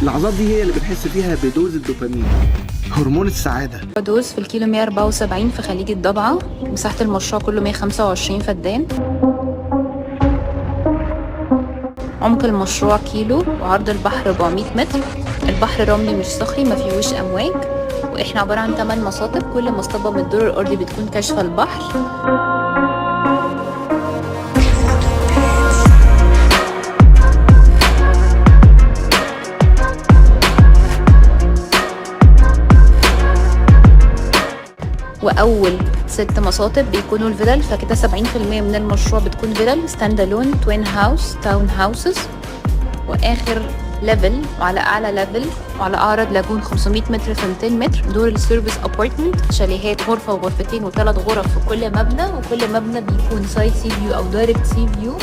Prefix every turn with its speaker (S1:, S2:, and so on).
S1: اللحظات دي هي اللي بنحس فيها بدوز الدوبامين، هرمون السعادة.
S2: دوز في الكيلو 174 في خليج الضبعة. مساحة المشروع كله 125 فدان. عمق المشروع كيلو وعرض البحر 400 متر. البحر رملي مش صخري، ما فيهوش امواج. واحنا عبارة عن 8 مصاطب، كل مصطبة من الدور الارضي بتكون كاشفة البحر. واول 6 مصاطب بيكونوا الفيلل، فكده 70% من المشروع بتكون فيلل ستاند الون توين هاوس تاون هاوسز. واخر ليفل وعلى اعلى ليفل وعلى اعرض لاجون 500 متر في 200 متر دور السيرفيس ابارتمنت، شاليهات غرفه وغرفتين وثلاث غرف في كل مبنى، وكل مبنى بيكون سايد سي فيو او دايركت سي فيو.